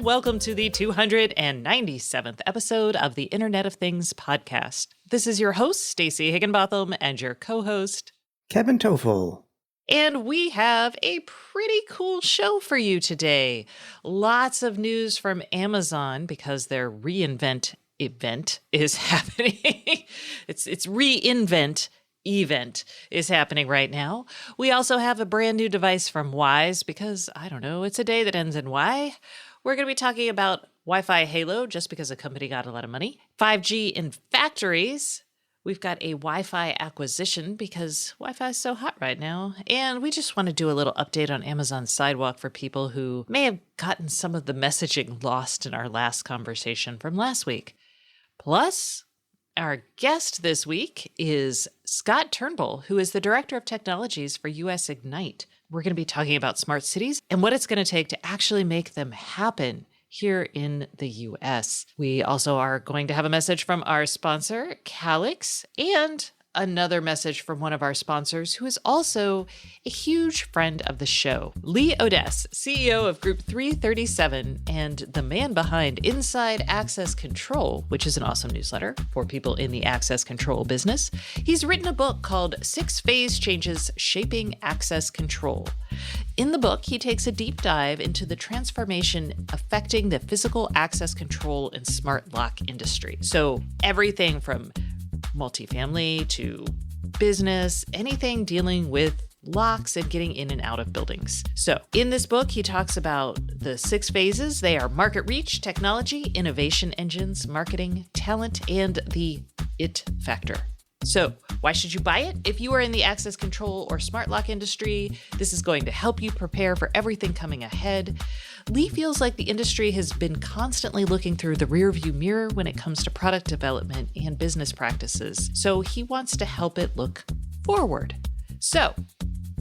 and welcome to the 297th episode of the Internet of Things podcast. This is your host, Stacey Higginbotham, and your co-host, Kevin Toffel. And we have a pretty cool show for you today. Lots of news from Amazon because their ReInvent event is happening. It's ReInvent event is happening right now. We also have a brand new device from Wise because, I don't know, it's a day that ends in Y. We're going to be talking about Wi-Fi Halo just because the company got a lot of money. 5G in factories. We've got a Wi-Fi acquisition because Wi-Fi is so hot right now. And we just want to do a little update on Amazon Sidewalk for people who may have gotten some of the messaging lost in our last conversation from last week. Plus, our guest this week is Scott Turnbull, who is the Director of Technologies for US Ignite. We're going to be talking about smart cities and what it's going to take to actually make them happen here in the US. We also are going to have a message from our sponsor, Calyx, and another message from one of our sponsors who is also a huge friend of the show. Lee Odess, CEO of Group 337 and the man behind Inside Access Control, which is an awesome newsletter for people in the access control business. He's written a book called 6 Phase Changes Shaping Access Control. In the book, he takes a deep dive into the transformation affecting the physical access control and smart lock industry. So everything from multifamily to business, anything dealing with locks and getting in and out of buildings. So in this book, he talks about the 6 phases. They are market reach, technology, innovation engines, marketing, talent, and the it factor. So why should you buy it? If you are in the access control or smart lock industry, this is going to help you prepare for everything coming ahead. Lee feels like the industry has been constantly looking through the rearview mirror when it comes to product development and business practices, so he wants to help it look forward. So,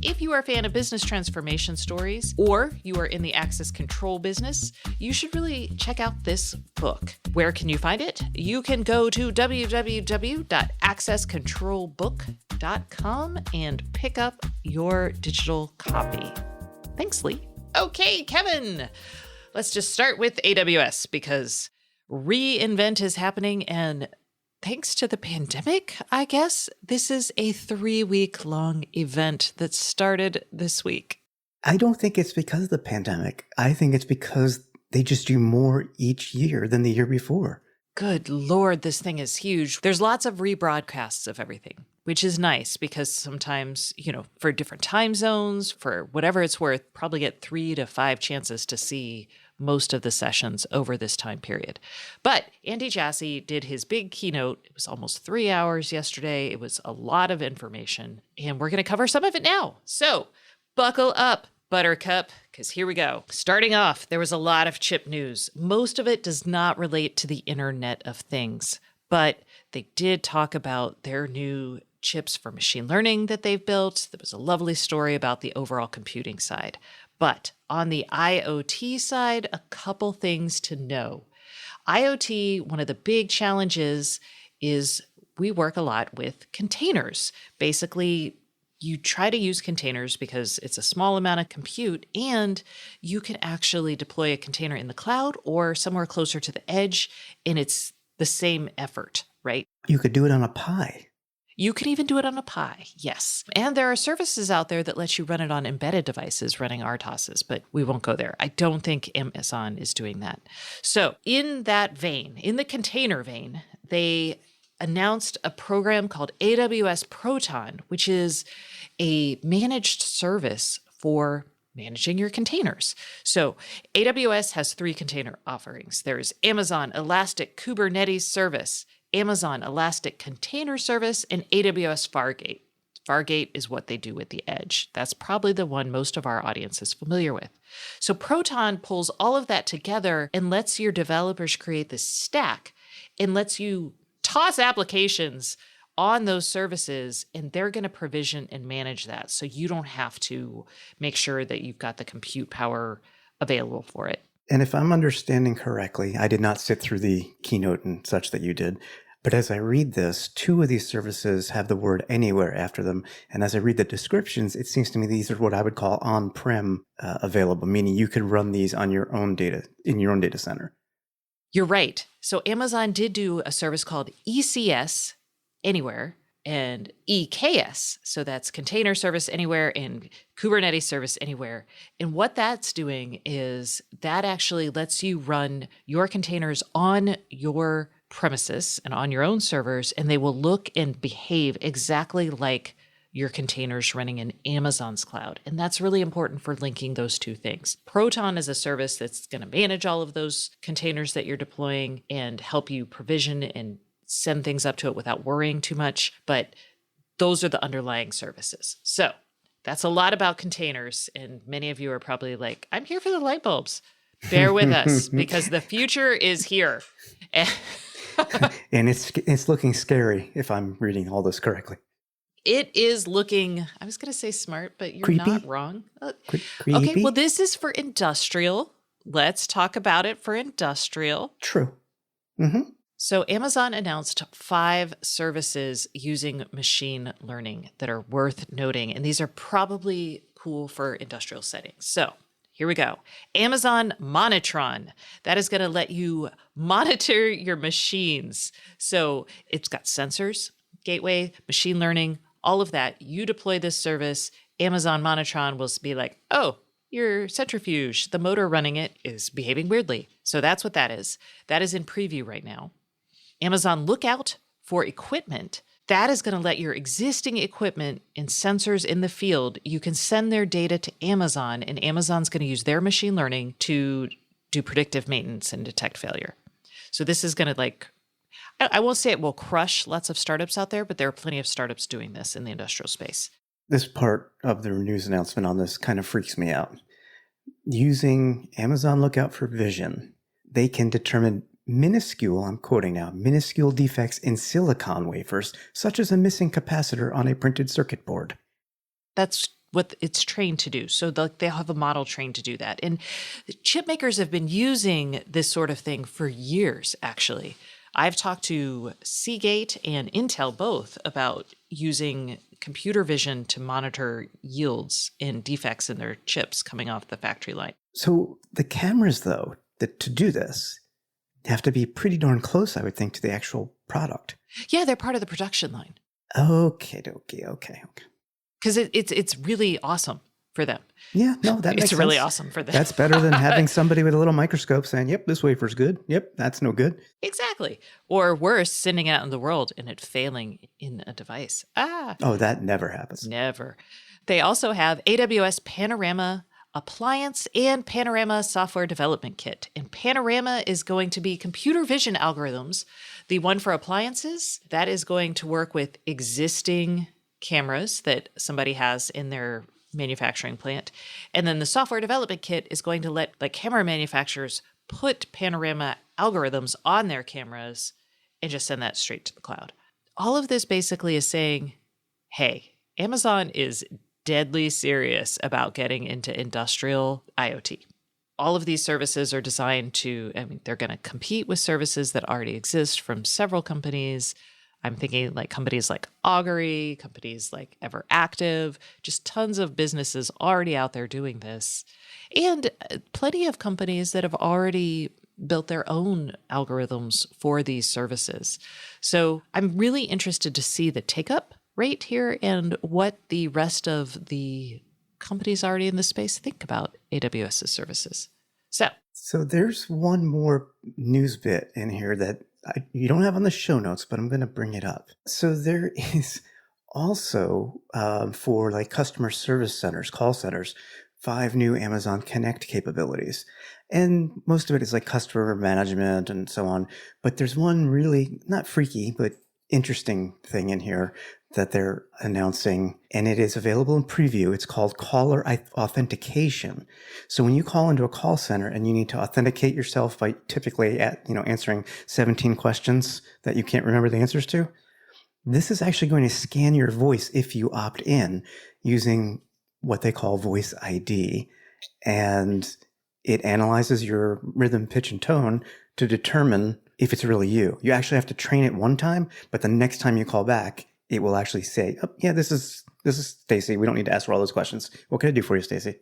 if you are a fan of business transformation stories, or you are in the access control business, you should really check out this book. Where can you find it? You can go to www.accesscontrolbook.com and pick up your digital copy. Thanks, Lee. Okay, Kevin, let's just start with AWS because ReInvent is happening, and thanks to the pandemic, I guess, this is a 3-week-long event that started this week. I don't think it's because of the pandemic. I think it's because they just do more each year than the year before. Good Lord, this thing is huge. There's lots of rebroadcasts of everything, which is nice because sometimes, for different time zones, for whatever it's worth, probably get 3 to 5 chances to see most of the sessions over this time period. But Andy Jassy did his big keynote. It was almost 3 hours yesterday. It was a lot of information, and we're going to cover some of it now. So buckle up, Buttercup, because here we go. Starting off, there was a lot of chip news. Most of it does not relate to the Internet of Things, but they did talk about their new chips for machine learning that they've built. There was a lovely story about the overall computing side. But on the IoT side, a couple things to know. IoT, one of the big challenges is we work a lot with containers. Basically, you try to use containers because it's a small amount of compute and you can actually deploy a container in the cloud or somewhere closer to the edge, and it's the same effort, right? You could do it on a Pi. You could even do it on a Pi, yes. And there are services out there that let you run it on embedded devices running RTOSes, but we won't go there. I don't think Amazon is doing that. So in that vein, in the container vein, they announced a program called AWS Proton, which is a managed service for managing your containers. So AWS has 3 container offerings. There's Amazon Elastic Kubernetes Service, Amazon Elastic Container Service, and AWS Fargate. Fargate is what they do with the edge. That's probably the one most of our audience is familiar with. So Proton pulls all of that together and lets your developers create this stack and lets you toss applications on those services, and they're going to provision and manage that. So you don't have to make sure that you've got the compute power available for it. And if I'm understanding correctly, I did not sit through the keynote and such that you did. But as I read this, two of these services have the word anywhere after them. And as I read the descriptions, it seems to me these are what I would call on-prem available, meaning you could run these on your own data, in your own data center. You're right. So Amazon did do a service called ECS Anywhere and EKS. So that's Container Service Anywhere and Kubernetes Service Anywhere. And what that's doing is that actually lets you run your containers on your premises and on your own servers, and they will look and behave exactly like your containers running in Amazon's cloud. And that's really important for linking those two things. Proton is a service that's going to manage all of those containers that you're deploying and help you provision and send things up to it without worrying too much. But those are the underlying services. So that's a lot about containers. And many of you are probably like, I'm here for the light bulbs. Bear with us because the future is here. And it's looking scary if I'm reading all this correctly. It is looking, I was going to say smart, but you're Creepy? not wrong. Creepy? Okay, well, this is for industrial. Let's talk about it for industrial. True. Mm-hmm. So Amazon announced 5 services using machine learning that are worth noting, and these are probably cool for industrial settings. So here we go. Amazon Monitron. That is going to let you monitor your machines. So it's got sensors, gateway, machine learning, all of that. You deploy this service, Amazon Monitron will be like, oh, your centrifuge, the motor running it is behaving weirdly. So that's what that is. That is in preview right now. Amazon Lookout for equipment. That is going to let your existing equipment and sensors in the field, you can send their data to Amazon, and Amazon's going to use their machine learning to do predictive maintenance and detect failure. So this is going to I won't say it will crush lots of startups out there, but there are plenty of startups doing this in the industrial space. This part of the news announcement on this kind of freaks me out. Using Amazon Lookout for Vision, they can determine minuscule, I'm quoting now, minuscule defects in silicon wafers, such as a missing capacitor on a printed circuit board. That's what it's trained to do. So they'll have a model trained to do that. And chip makers have been using this sort of thing for years, actually. I've talked to Seagate and Intel both about using computer vision to monitor yields and defects in their chips coming off the factory line. So the cameras, though, that to do this have to be pretty darn close, I would think, to the actual product. Yeah, they're part of the production line. Okay. Because it's really awesome for them. Yeah, no, that makes sense. It's really awesome for them. That's better than having somebody with a little microscope saying, yep, this wafer's good. Yep, that's no good. Exactly. Or worse, sending it out in the world and it failing in a device. Oh, that never happens. Never. They also have AWS Panorama Appliance and Panorama Software Development Kit. And Panorama is going to be computer vision algorithms. The one for appliances, that is going to work with existing cameras that somebody has in their manufacturing plant. And then the software development kit is going to let camera manufacturers put Panorama algorithms on their cameras and just send that straight to the cloud. All of this basically is saying, hey, Amazon is deadly serious about getting into industrial IoT. All of these services are designed they're going to compete with services that already exist from several companies. I'm thinking companies like Augury, companies like Everactive, just tons of businesses already out there doing this. And plenty of companies that have already built their own algorithms for these services. So I'm really interested to see the take-up rate here and what the rest of the companies already in this space think about AWS's services. So there's one more news bit in here that you don't have on the show notes, but I'm going to bring it up. So there is also for customer service centers, call centers, 5 new Amazon Connect capabilities. And most of it is customer management and so on. But there's one really not freaky, but interesting thing in here that they're announcing, and it is available in preview. It's called caller authentication. So when you call into a call center and you need to authenticate yourself by typically answering 17 questions that you can't remember the answers to, this is actually going to scan your voice if you opt in using what they call voice ID. And it analyzes your rhythm, pitch, and tone to determine if it's really you. You actually have to train it one time, but the next time you call back, it will actually say, oh, yeah, this is Stacy. We don't need to ask her all those questions. What can I do for you, Stacy?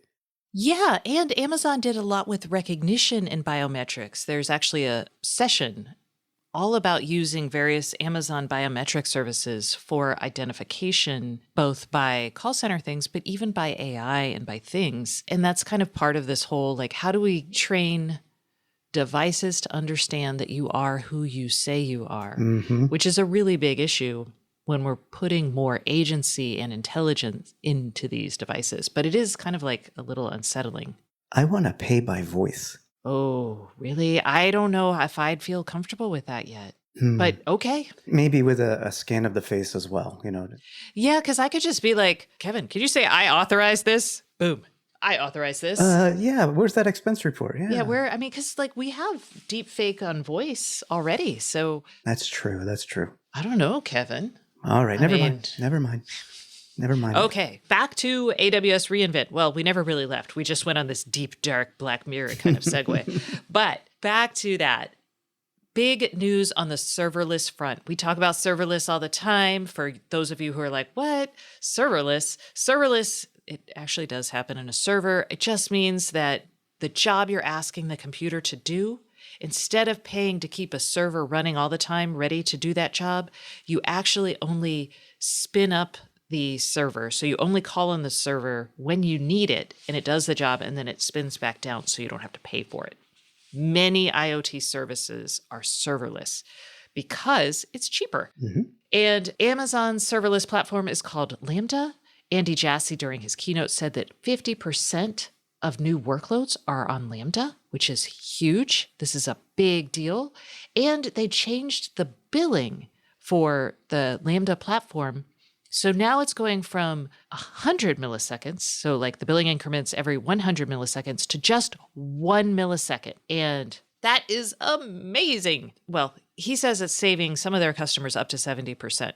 Yeah, and Amazon did a lot with recognition and biometrics. There's actually a session all about using various Amazon biometric services for identification, both by call center things, but even by AI and by things. And that's kind of part of this whole, like, how do we train devices to understand that you are who you say you are, which is a really big issue when we're putting more agency and intelligence into these devices. But it is kind of like a little unsettling. I want to pay by voice. Oh, really? I don't know if I'd feel comfortable with that yet. But okay. Maybe with a scan of the face as well, you know. Yeah, because I could just be like, Kevin, could you say I authorize this? Boom. I authorize this. Yeah, where's that expense report? Yeah, because like we have deep fake on voice already. So That's true. I don't know, Kevin. All right, never mind. Okay, back to AWS reInvent. Well, we never really left. We just went on this deep, dark Black Mirror kind of segue. But back to that. Big news on the serverless front. We talk about serverless all the time. For those of you who are like, what? Serverless, it actually does happen in a server. It just means that the job you're asking the computer to do, instead of paying to keep a server running all the time, ready to do that job, you actually only spin up the server. So you only call on the server when you need it, and it does the job, and then it spins back down so you don't have to pay for it. Many IoT services are serverless because it's cheaper. And Amazon's serverless platform is called Lambda. Andy Jassy, during his keynote, said that 50% of new workloads are on Lambda, which is huge. This is a big deal. And they changed the billing for the Lambda platform. So now it's going from 100 milliseconds, so like the billing increments every 100 milliseconds, to just 1 millisecond. And that is amazing. Well, he says it's saving some of their customers up to 70%.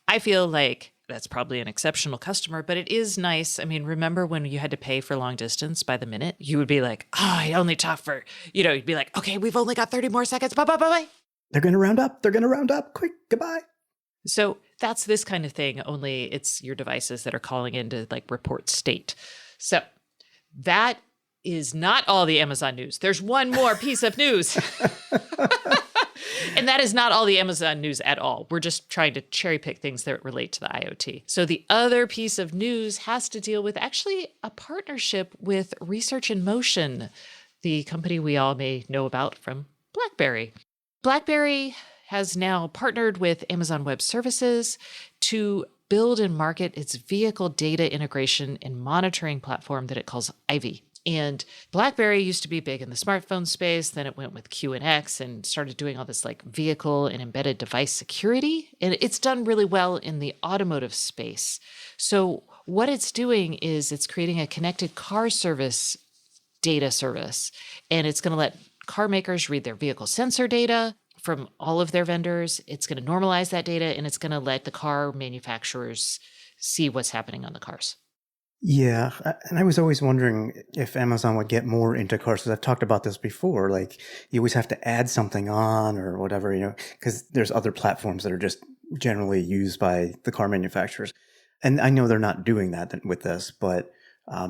I feel like that's probably an exceptional customer, but it is nice. I mean, remember when you had to pay for long distance by the minute? You would be like, I only talk for, you'd be like, okay, we've only got 30 more seconds. Bye, bye, bye, bye. They're going to round up. Quick, goodbye. So that's this kind of thing, only it's your devices that are calling in to like report state. So that is not all the Amazon news. There's one more piece of news. And that is not all the Amazon news at all. We're just trying to cherry pick things that relate to the IoT. So the other piece of news has to deal with actually a partnership with Research in Motion, the company we all may know about from BlackBerry. BlackBerry has now partnered with Amazon Web Services to build and market its vehicle data integration and monitoring platform that it calls Ivy. And BlackBerry used to be big in the smartphone space. Then it went with QNX and started doing all this like vehicle and embedded device security. And it's done really well in the automotive space. So what it's doing is it's creating a connected car service data service. And it's going to let car makers read their vehicle sensor data from all of their vendors. It's going to normalize that data, and it's going to let the car manufacturers see what's happening on the cars. Yeah. And I was always wondering if Amazon would get more into cars, because I've talked about this before. Like, you always have to add something on or whatever, because there's other platforms that are just generally used by the car manufacturers. And I know they're not doing that with this, but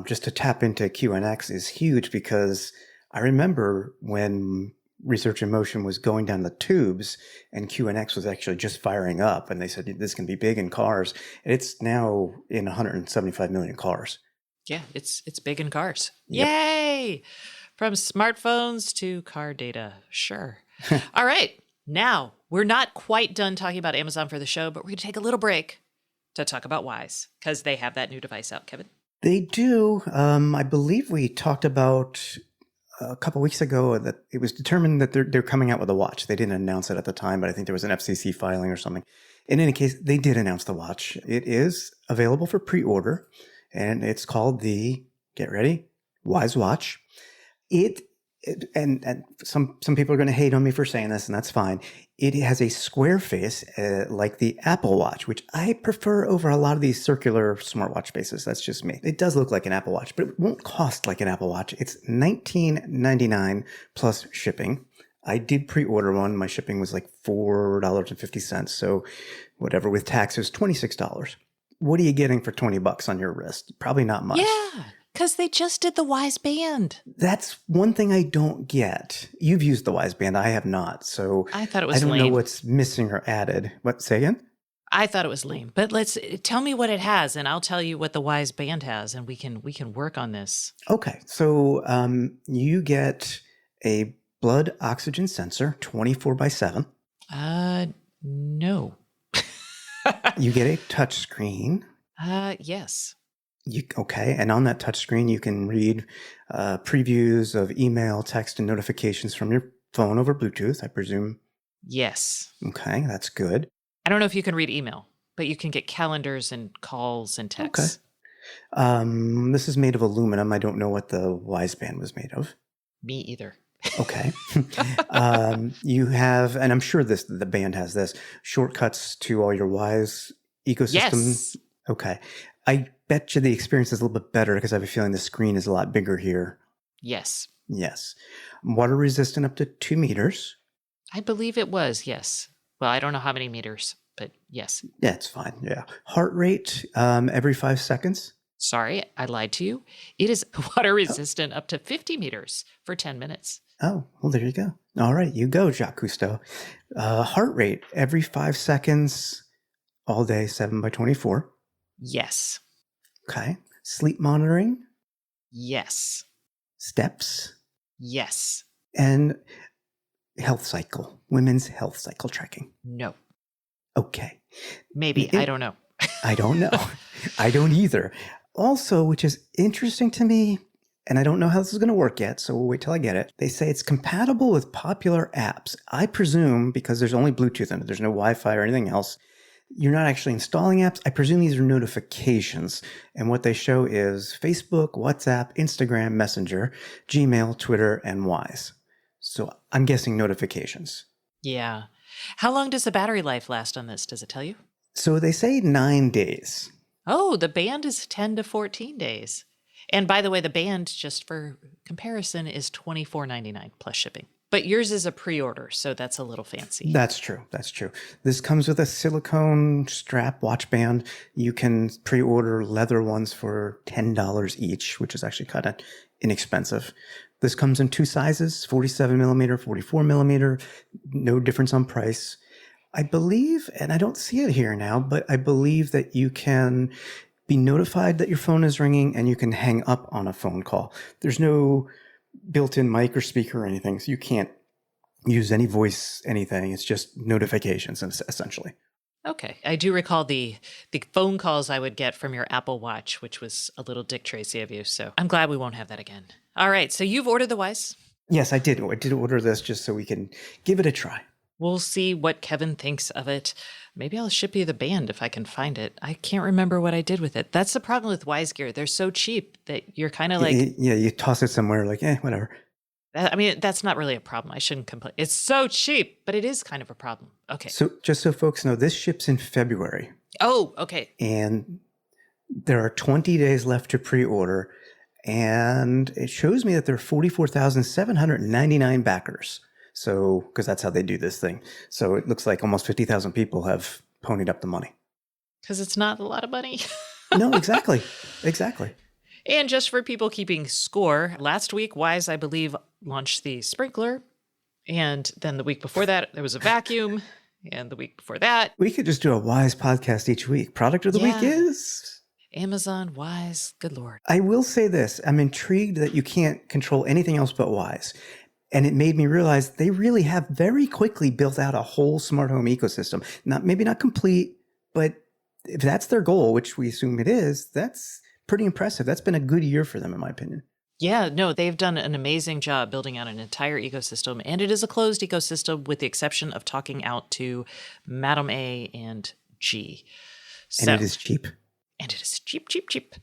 just to tap into QNX is huge, because I remember when Research in Motion was going down the tubes and QNX was actually just firing up, and they said this can be big in cars. It's now in 175 million cars. Yeah, it's big in cars. Yep. Yay! From smartphones to car data. Sure. All right. Now, we're not quite done talking about Amazon for the show, but we're going to take a little break to talk about Wyze, because they have that new device out, Kevin. They do. I believe we talked about a couple weeks ago that it was determined that they're coming out with a watch. They didn't announce it at the time, but I think there was an FCC filing or something. In any case, they did announce the watch. It is available for pre-order, and it's called the, get ready, Wyze Watch. And some people are going to hate on me for saying this, and that's fine. It has a square face like the Apple Watch, which I prefer over a lot of these circular smartwatch faces. That's just me. It does look like an Apple Watch, but it won't cost like an Apple Watch. It's $19.99 plus shipping. I did pre-order one. My shipping was like $4.50. So whatever with tax, it was $26. What are you getting for $20 on your wrist? Probably not much. Yeah, because they just did the Wise Band. That's one thing I don't get. You've used the Wise Band. I have not. So I thought it was I don't lame. know what's missing or added. What, say again? I thought it was lame, but tell me what it has, and I'll tell you what the Wise Band has, and we can work on this. Okay, so you get a blood oxygen sensor, 24/7. No. You get a touch screen. Yes. Okay, and on that touch screen, you can read previews of email, text, and notifications from your phone over Bluetooth, I presume. Yes. Okay, that's good. I don't know if you can read email, but you can get calendars and calls and texts. Okay. This is made of aluminum. I don't know what the Wise Band was made of. Me either. Okay. You have, and I'm sure the band has this, shortcuts to all your Wise ecosystem. Yes. Okay. I bet you the experience is a little bit better because I have a feeling the screen is a lot bigger here. Yes. Yes. Water resistant up to 2 meters. I believe it was, yes. Well, I don't know how many meters, but yes. Yeah, it's fine. Yeah. Heart rate every 5 seconds. Sorry, I lied to you. It is water resistant up to 50 meters for 10 minutes. Oh, well, there you go. All right, you go, Jacques Cousteau. Heart rate every 5 seconds, all day, 7/24. Yes. Okay. Sleep monitoring, Yes. steps, Yes. and health cycle, women's health cycle tracking. No. Okay. Maybe. I don't know. I don't know. I don't either. Also, which is interesting to me, and I don't know how this is going to work yet, so we'll wait till I get it. They say it's compatible with popular apps. I presume, because there's only Bluetooth in it, there's no Wi-Fi or anything else, you're not actually installing apps. I presume these are notifications. And what they show is Facebook, WhatsApp, Instagram, Messenger, Gmail, Twitter, and Wise. So I'm guessing notifications. Yeah. How long does the battery life last on this? Does it tell you? So they say 9 days. Oh, the band is 10 to 14 days. And by the way, the band, just for comparison, is $24.99 plus shipping. But yours is a pre-order, so that's a little fancy. That's true. That's true. This comes with a silicone strap watch band. You can pre-order leather ones for $10 each, which is actually kind of inexpensive. This comes in 2 sizes, 47 millimeter, 44 millimeter. No difference on price. I believe, and I don't see it here now, but I believe that you can be notified that your phone is ringing and you can hang up on a phone call. There's no built-in mic or speaker or anything, so you can't use any voice, anything. It's just notifications, essentially. Okay. I do recall the phone calls I would get from your Apple Watch, which was a little Dick Tracy of you. So I'm glad we won't have that again. All right. So you've ordered the Wise? Yes, I did. I did order this just so we can give it a try. We'll see what Kevin thinks of it. Maybe I'll ship you the band if I can find it. I can't remember what I did with it. That's the problem with Wise Gear. They're so cheap that you're kind of like... Yeah, you toss it somewhere like, whatever. I mean, that's not really a problem. I shouldn't complain. It's so cheap, but it is kind of a problem. Okay. So just so folks know, this ships in February. Oh, okay. And there are 20 days left to pre-order. And it shows me that there are 44,799 backers. So, because that's how they do this thing. So it looks like almost 50,000 people have ponied up the money. Because it's not a lot of money. No, exactly. Exactly. And just for people keeping score, last week, Wise, I believe, launched the sprinkler. And then the week before that, there was a vacuum. And the week before that... We could just do a Wise podcast each week. Product of the week is... Amazon, Wise, good Lord. I will say this. I'm intrigued that you can't control anything else but Wise. And it made me realize they really have very quickly built out a whole smart home ecosystem. Maybe not complete, but if that's their goal, which we assume it is, that's pretty impressive. That's been a good year for them, in my opinion. Yeah, no, they've done an amazing job building out an entire ecosystem. And it is a closed ecosystem with the exception of talking out to Madam A and G. And it is cheap. And it is cheap, cheap, cheap.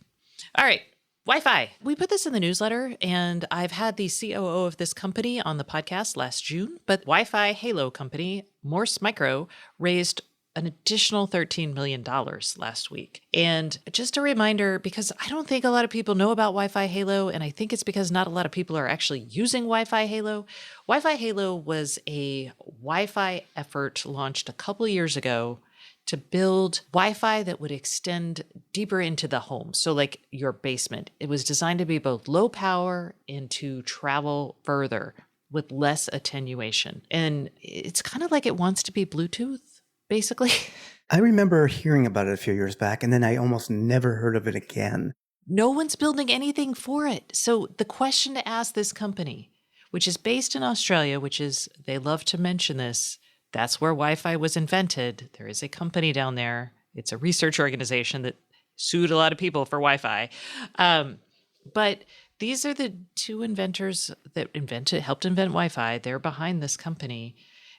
All right. Wi-Fi. We put this in the newsletter, and I've had the COO of this company on the podcast last June, but Wi-Fi Halo company, Morse Micro, raised an additional $13 million last week. And just a reminder, because I don't think a lot of people know about Wi-Fi Halo, and I think it's because not a lot of people are actually using Wi-Fi Halo. Wi-Fi Halo was a Wi-Fi effort launched a couple of years ago to build Wi-Fi that would extend deeper into the home. So like your basement. It was designed to be both low power and to travel further with less attenuation. And it's kind of like it wants to be Bluetooth, basically. I remember hearing about it a few years back, and then I almost never heard of it again. No one's building anything for it. So the question to ask this company, which is based in Australia, which is, they love to mention this, that's where Wi-Fi was invented. There is a company down there. It's a research organization that sued a lot of people for Wi-Fi. But these are the two inventors that helped invent Wi-Fi. They're behind this company,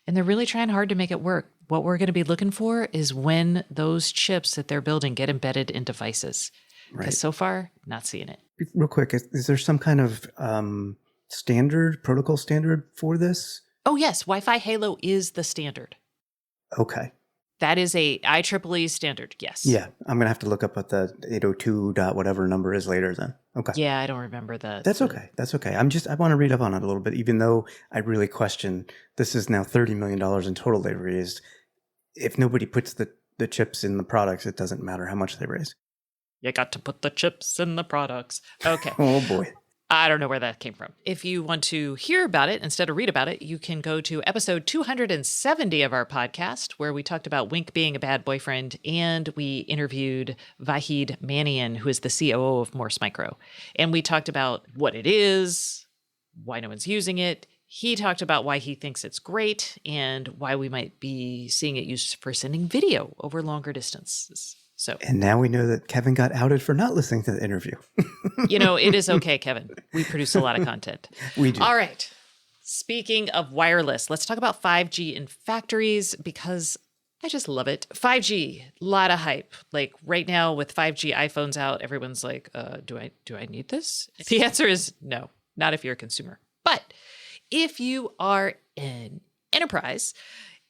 and they're really trying hard to make it work. What we're going to be looking for is when those chips that they're building get embedded in devices. Because so far, not seeing it. Real quick, is there some kind of protocol standard for this? Oh, yes. Wi-Fi Halo is the standard. Okay. That is a IEEE standard, yes. Yeah, I'm going to have to look up what the 802 dot whatever number is later then. Okay. Yeah, I don't remember the... That's okay. That's okay. I want to read up on it a little bit, even though I really question, this is now $30 million in total they raised. If nobody puts the chips in the products, it doesn't matter how much they raise. You got to put the chips in the products. Okay. Oh, boy. I don't know where that came from. If you want to hear about it instead of read about it, you can go to episode 270 of our podcast, where we talked about Wink being a bad boyfriend, and we interviewed Vahid Manian, who is the COO of Morse Micro. And we talked about what it is, why no one's using it. He talked about why he thinks it's great and why we might be seeing it used for sending video over longer distances. And now we know that Kevin got outed for not listening to the interview. It is okay, Kevin. We produce a lot of content. We do. All right. Speaking of wireless, let's talk about 5G in factories, because I just love it. 5G, a lot of hype. Like right now with 5G iPhones out, everyone's like, do I need this? The answer is no, not if you're a consumer. But if you are an enterprise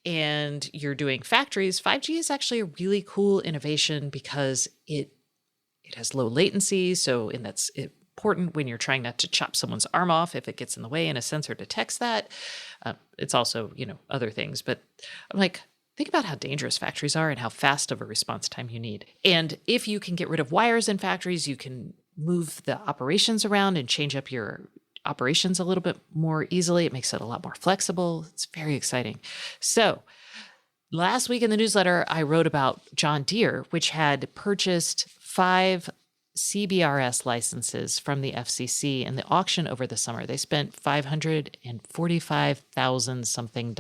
and you're doing factories, 5G is actually a really cool innovation because it has low latency. And that's important when you're trying not to chop someone's arm off if it gets in the way and a sensor detects that. It's also, other things. But I'm like, think about how dangerous factories are and how fast of a response time you need. And if you can get rid of wires in factories, you can move the operations around and change up your operations a little bit more easily. It makes it a lot more flexible. It's very exciting. So last week in the newsletter, I wrote about John Deere, which had purchased 5 CBRS licenses from the FCC in the auction over the summer. They spent $545,000 something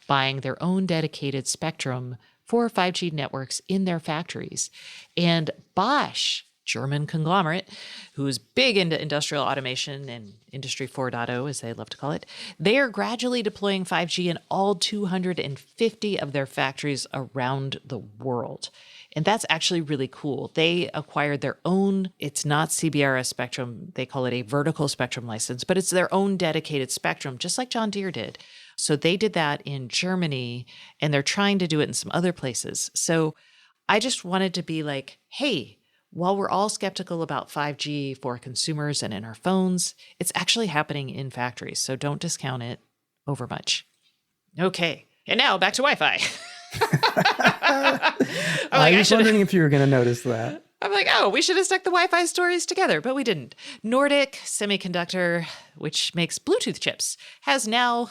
buying their own dedicated spectrum for 5G networks in their factories. And Bosch, German conglomerate, who's big into industrial automation and Industry 4.0, as they love to call it, they are gradually deploying 5G in all 250 of their factories around the world. And that's actually really cool. They acquired their own, it's not CBRS spectrum, they call it a vertical spectrum license, but it's their own dedicated spectrum, just like John Deere did. So they did that in Germany, and they're trying to do it in some other places. So I just wanted to be like, hey, while we're all skeptical about 5G for consumers and in our phones, it's actually happening in factories. So don't discount it over much. Okay. And now back to Wi-Fi. I was wondering if you were going to notice that. I'm like, we should have stuck the Wi-Fi stories together, but we didn't. Nordic Semiconductor, which makes Bluetooth chips, has now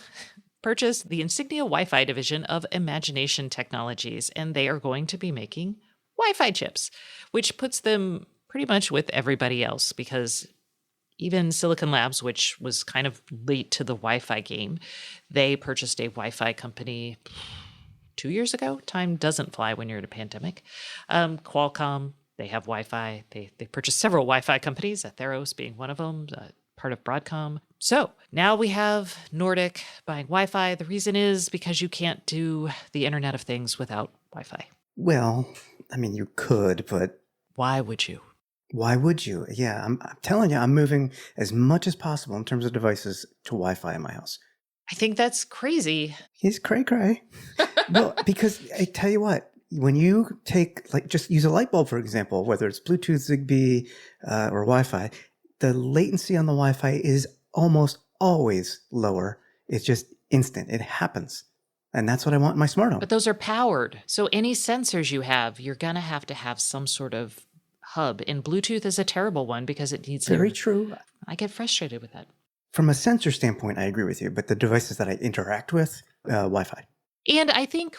purchased the Insignia Wi-Fi division of Imagination Technologies, and they are going to be making Wi-Fi chips, which puts them pretty much with everybody else, because even Silicon Labs, which was kind of late to the Wi-Fi game, they purchased a Wi-Fi company 2 years ago. Time doesn't fly when you're in a pandemic. Qualcomm, they have Wi-Fi. They purchased several Wi-Fi companies, Atheros being one of them, part of Broadcom. So now we have Nordic buying Wi-Fi. The reason is because you can't do the Internet of Things without Wi-Fi. Well, I mean, you could, but... Why would you? Why would you? Yeah, I'm telling you, I'm moving as much as possible in terms of devices to Wi-Fi in my house. I think that's crazy. He's cray-cray. Well, because I tell you what, when you take, like, just use a light bulb, for example, whether it's Bluetooth, Zigbee, or Wi-Fi, the latency on the Wi-Fi is almost always lower. It's just instant. It happens. And that's what I want in my smart home. But those are powered. So any sensors you have, you're going to have some sort of hub. And Bluetooth is a terrible one because it needs Very true. I get frustrated with that. From a sensor standpoint, I agree with you. But the devices that I interact with, Wi-Fi. And I think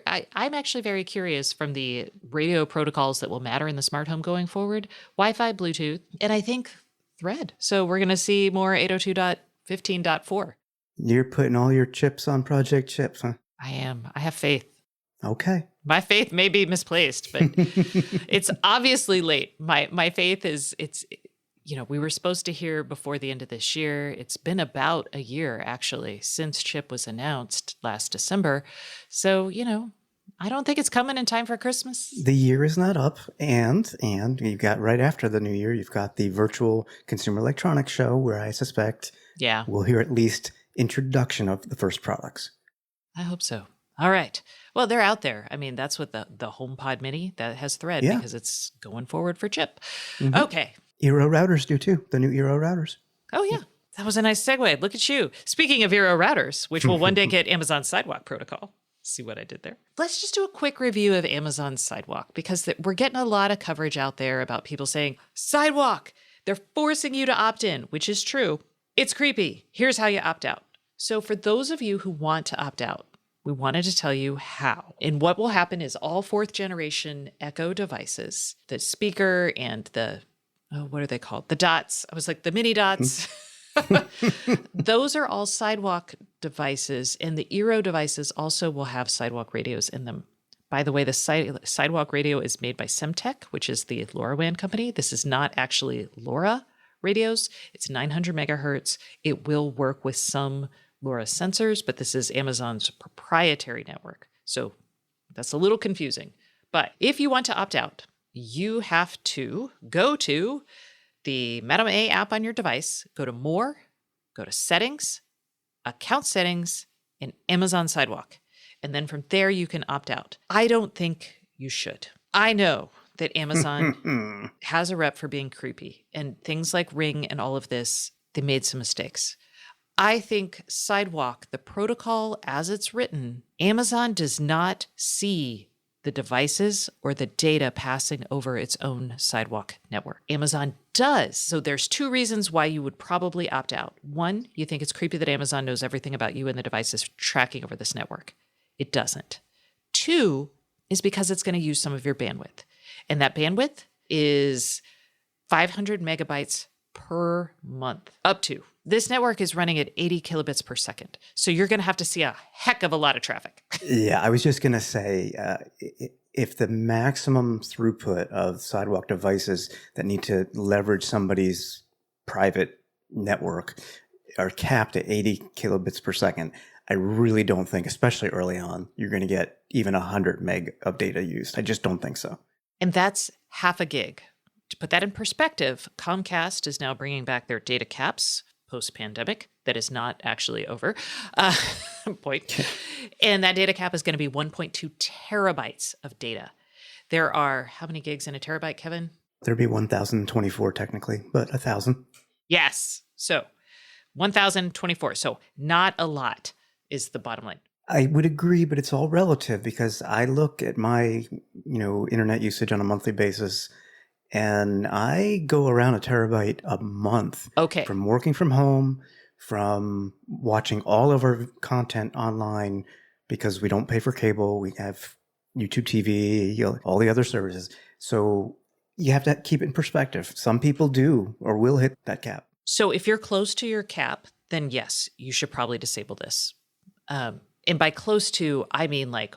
I'm actually very curious from the radio protocols that will matter in the smart home going forward, Wi-Fi, Bluetooth, and I think Thread. So we're going to see more 802.15.4. You're putting all your chips on Project Chips, huh? I am. I have faith. Okay. My faith may be misplaced, but it's obviously late. My faith is we were supposed to hear before the end of this year. It's been about a year, actually, since Chip was announced last December. So, I don't think it's coming in time for Christmas. The year is not up. And you've got right after the new year, you've got the virtual Consumer Electronics Show where I suspect we'll hear at least introduction of the first products. I hope so. All right. Well, they're out there. I mean, that's what the HomePod Mini that has Thread because it's going forward for Chip. Mm-hmm. Okay. Eero routers do too. The new Eero routers. Oh, yeah. That was a nice segue. Look at you. Speaking of Eero routers, which will one day get Amazon Sidewalk protocol. See what I did there? Let's just do a quick review of Amazon Sidewalk because we're getting a lot of coverage out there about people saying, Sidewalk, they're forcing you to opt in, which is true. It's creepy. Here's how you opt out. So for those of you who want to opt out, we wanted to tell you how. And what will happen is all 4th generation Echo devices, the speaker and the, what are they called? The dots. I was like, the mini dots. Those are all Sidewalk devices. And the Eero devices also will have Sidewalk radios in them. By the way, the Sidewalk radio is made by Semtech, which is the LoRaWAN company. This is not actually LoRa radios. It's 900 megahertz. It will work with some LoRa sensors, but this is Amazon's proprietary network. So that's a little confusing. But if you want to opt out, you have to go to the Madam A app on your device, go to More, go to Settings, Account Settings, and Amazon Sidewalk. And then from there, you can opt out. I don't think you should. I know that Amazon has a rep for being creepy, and things like Ring and all of this, they made some mistakes. I think Sidewalk, the protocol as it's written, Amazon does not see the devices or the data passing over its own Sidewalk network. Amazon does. So there's 2 reasons why you would probably opt out. 1, you think it's creepy that Amazon knows everything about you and the devices tracking over this network. It doesn't. 2 is because it's going to use some of your bandwidth. And that bandwidth is 500 megabytes per month, up to. This network is running at 80 kilobits per second. So you're going to have to see a heck of a lot of traffic. Yeah, I was just going to say, if the maximum throughput of Sidewalk devices that need to leverage somebody's private network are capped at 80 kilobits per second, I really don't think, especially early on, you're going to get even 100 meg of data used. I just don't think so. And that's half a gig. To put that in perspective, Comcast is now bringing back their data caps post-pandemic. That is not actually over. Point. And that data cap is going to be 1.2 terabytes of data. There are how many gigs in a terabyte, Kevin? There'd be 1,024 technically, but 1,000. Yes. So 1,024. So not a lot is the bottom line. I would agree, but it's all relative because I look at my, internet usage on a monthly basis, and I go around a terabyte a month. Okay. From working from home, from watching all of our content online because we don't pay for cable. We have YouTube TV, all the other services. So you have to keep it in perspective. Some people do or will hit that cap. So if you're close to your cap, then yes, you should probably disable this. And by close to, I mean like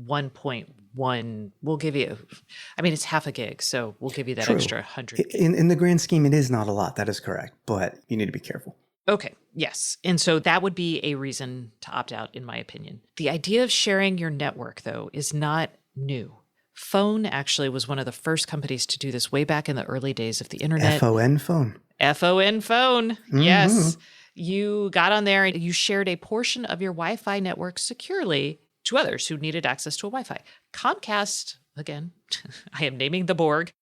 1.1, we'll give you, it's half a gig. So we'll give you that extra 100 gig. In the grand scheme, it is not a lot. That is correct. But you need to be careful. Okay. Yes. And so that would be a reason to opt out, in my opinion. The idea of sharing your network, though, is not new. Phone actually was one of the first companies to do this way back in the early days of the internet. FON phone. FON phone. Mm-hmm. Yes. You got on there and you shared a portion of your Wi-Fi network securely to others who needed access to a Wi-Fi. Comcast, again, I am naming the Borg,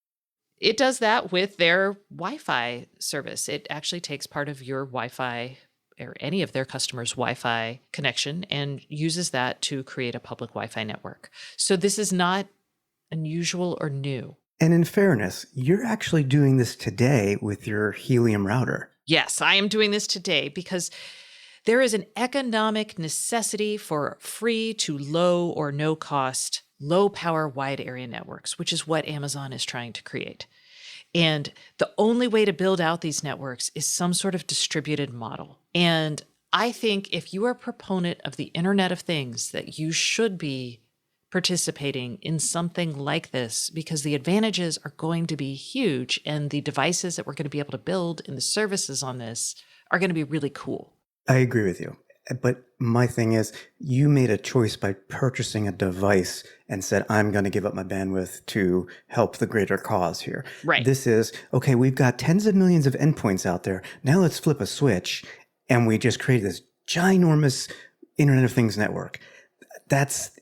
it does that with their Wi-Fi service. It actually takes part of your Wi-Fi or any of their customers' Wi-Fi connection and uses that to create a public Wi-Fi network. So this is not unusual or new. And in fairness, you're actually doing this today with your Helium router. Yes, I am doing this today because there is an economic necessity for free to low or no cost, low power wide area networks, which is what Amazon is trying to create. And the only way to build out these networks is some sort of distributed model. And I think if you are a proponent of the Internet of Things, that you should be participating in something like this because the advantages are going to be huge and the devices that we're going to be able to build and the services on this are going to be really cool. I agree with you. But my thing is, you made a choice by purchasing a device and said, I'm going to give up my bandwidth to help the greater cause here. Right. This is, okay, we've got tens of millions of endpoints out there. Now let's flip a switch. And we just create this ginormous Internet of Things network.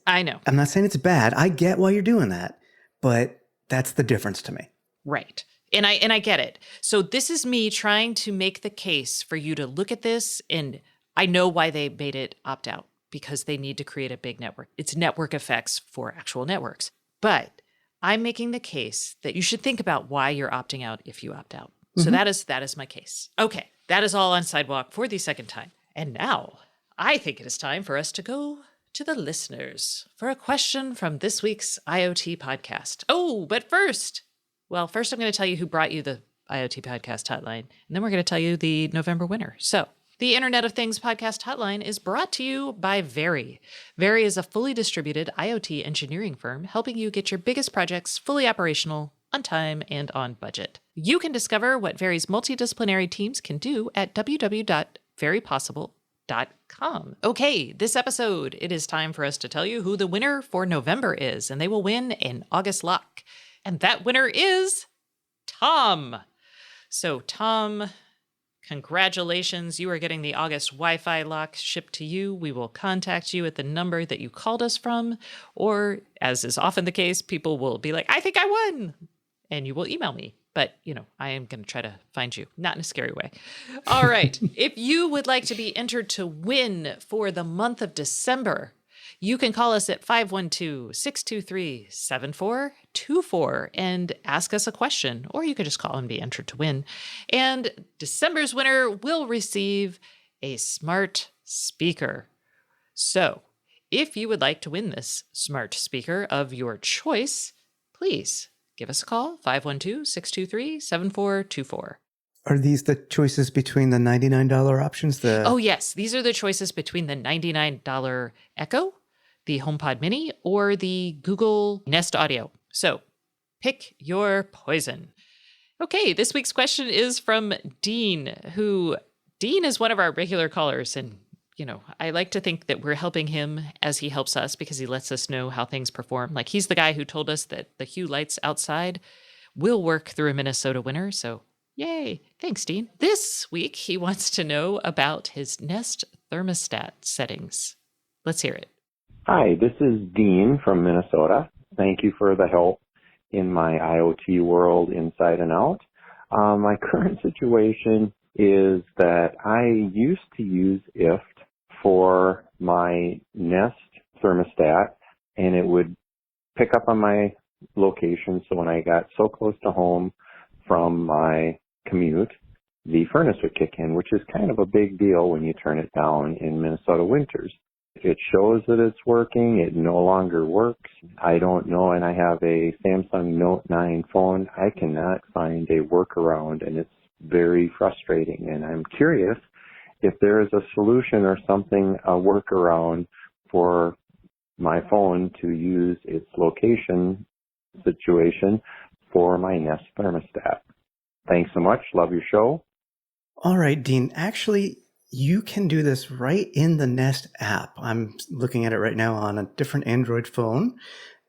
I know. I'm not saying it's bad. I get why you're doing that. But that's the difference to me. Right. And I get it. So this is me trying to make the case for you to look at this, and I know why they made it opt out, because they need to create a big network. It's network effects for actual networks. But I'm making the case that you should think about why you're opting out if you opt out. So that is my case. Okay, that is all on Sidewalk for the second time. And now I think it is time for us to go to the listeners for a question from this week's IoT podcast. Oh, but first I'm going to tell you who brought you the IoT podcast hotline, and then we're going to tell you the November winner. So the Internet of Things podcast hotline is brought to you by Very. Very is a fully distributed IoT engineering firm helping you get your biggest projects fully operational, on time, and on budget. You can discover what Very's multidisciplinary teams can do at www.verypossible.com. Okay, this episode, it is time for us to tell you who the winner for November is, and they will win an August lock. And that winner is Tom. So Tom, congratulations. You are getting the August Wi-Fi lock shipped to you. We will contact you at the number that you called us from, or as is often the case, people will be like, I think I won. And you will email me. But, I am going to try to find you, not in a scary way. All right. If you would like to be entered to win for the month of December, you can call us at 512-623-7424 and ask us a question, or you could just call and be entered to win. And December's winner will receive a smart speaker. So if you would like to win this smart speaker of your choice, please give us a call, 512-623-7424. Are these the choices between the $99 options? Oh, yes. These are the choices between the $99 Echo, the HomePod Mini, or the Google Nest Audio. So pick your poison. Okay, this week's question is from Dean is one of our regular callers. And, I like to think that we're helping him as he helps us because he lets us know how things perform. Like, he's the guy who told us that the Hue lights outside will work through a Minnesota winter. So yay. Thanks, Dean. This week, he wants to know about his Nest thermostat settings. Let's hear it. Hi, this is Dean from Minnesota. Thank you for the help in my IoT world inside and out. My current situation is that I used to use IFT for my Nest thermostat, and it would pick up on my location. So when I got so close to home from my commute, the furnace would kick in, which is kind of a big deal when you turn it down in Minnesota winters. It shows that it's working. It no longer works. I don't know, and I have a Samsung Note 9 phone. I cannot find a workaround, and it's very frustrating. And I'm curious if there is a solution or something, a workaround for my phone to use its location situation for my Nest thermostat. Thanks so much. Love your show. All right, Dean. Actually, you can do this right in the Nest app. I'm looking at it right now on a different Android phone,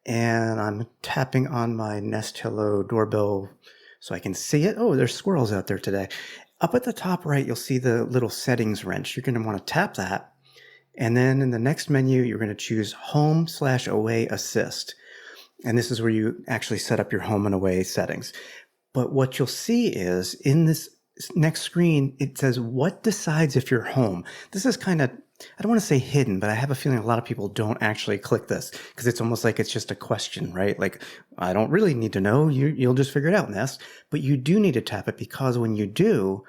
and I'm tapping on my Nest Hello doorbell so I can see it. Oh, there's squirrels out there today. Up at the top right, you'll see the little settings wrench. You're going to want to tap that, And then in the next menu, you're going to choose Home/Away Assist. And this is where you actually set up your home and away settings. But what you'll see is in this next screen, it says, what decides if you're home? This is kind of, I don't want to say hidden, but I have a feeling a lot of people don't actually click this because it's almost like it's just a question, right? Like, I don't really need to know. You'll just figure it out, Nest. But you do need to tap it because when you do,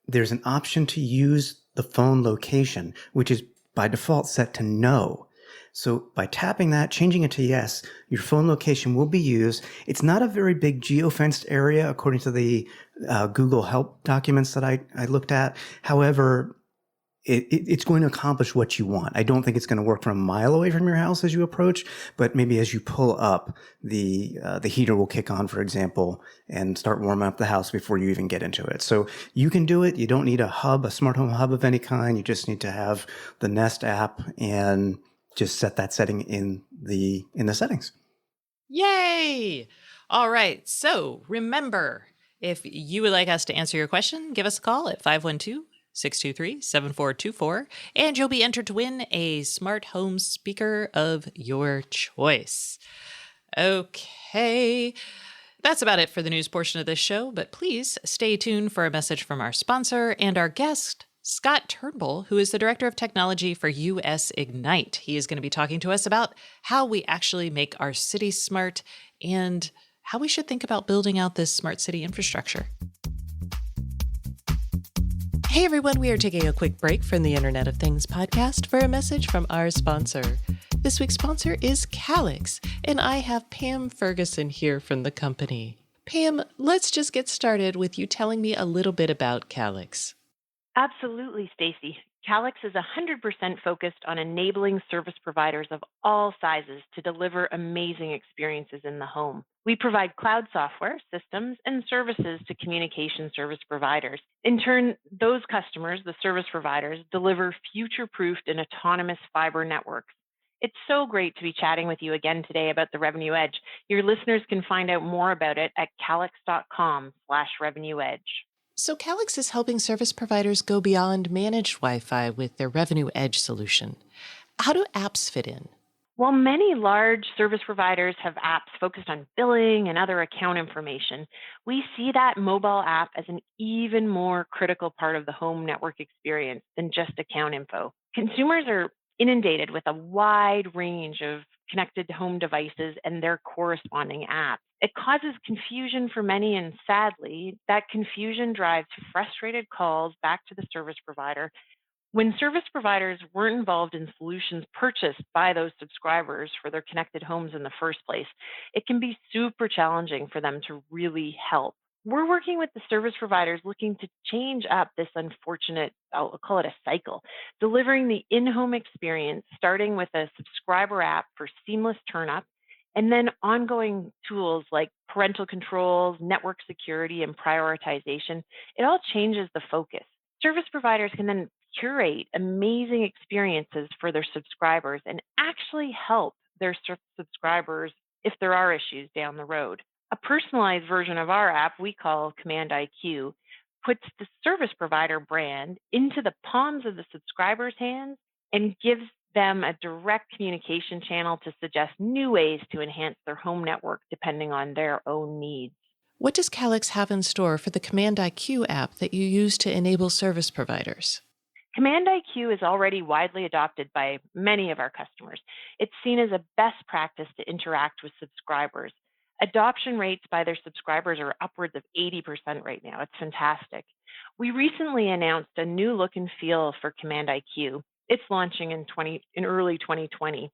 there's an option to use the phone location, which is by default set to no. So by tapping that, changing it to yes, your phone location will be used. It's not a very big geofenced area according to the Google Help documents that I looked at. However, it's going to accomplish what you want. I don't think it's going to work from a mile away from your house as you approach, but maybe as you pull up, the heater will kick on, for example, and start warming up the house before you even get into it. So you can do it. You don't need a hub, a smart home hub of any kind. You just need to have the Nest app and just set that setting in the settings. Yay! All right. So remember, if you would like us to answer your question, give us a call at 512-623-7424, and you'll be entered to win a smart home speaker of your choice. Okay. That's about it for the news portion of this show, but please stay tuned for a message from our sponsor and our guest, Scott Turnbull, who is the Director of Technology for US Ignite. He is going to be talking to us about how we actually make our cities smart and how we should think about building out this smart city infrastructure. Hey everyone, we are taking a quick break from the Internet of Things podcast for a message from our sponsor. This week's sponsor is Calyx, and I have Pam Ferguson here from the company. Pam, let's just get started with you telling me a little bit about Calyx. Absolutely, Stacy. Calyx is 100% focused on enabling service providers of all sizes to deliver amazing experiences in the home. We provide cloud software, systems, and services to communication service providers. In turn, those customers, the service providers, deliver future-proofed and autonomous fiber networks. It's so great to be chatting with you again today about the Revenue Edge. Your listeners can find out more about it at calyx.com/revenueedge. So Calyx is helping service providers go beyond managed Wi-Fi with their Revenue Edge solution. How do apps fit in? While many large service providers have apps focused on billing and other account information, we see that mobile app as an even more critical part of the home network experience than just account info. Consumers are inundated with a wide range of connected home devices and their corresponding apps. It causes confusion for many, and sadly, that confusion drives frustrated calls back to the service provider. When service providers weren't involved in solutions purchased by those subscribers for their connected homes in the first place, it can be super challenging for them to really help. We're working with the service providers looking to change up this unfortunate, I'll call it a cycle, delivering the in-home experience, starting with a subscriber app for seamless turn-up, and then ongoing tools like parental controls, network security, and prioritization. It all changes the focus. Service providers can then curate amazing experiences for their subscribers and actually help their subscribers if there are issues down the road. A personalized version of our app we call Command IQ puts the service provider brand into the palms of the subscriber's hands and gives them a direct communication channel to suggest new ways to enhance their home network depending on their own needs. What does Calyx have in store for the Command IQ app that you use to enable service providers? Command IQ is already widely adopted by many of our customers. It's seen as a best practice to interact with subscribers. Adoption rates by their subscribers are upwards of 80% right now. It's fantastic. We recently announced a new look and feel for Command IQ. It's launching in early 2020.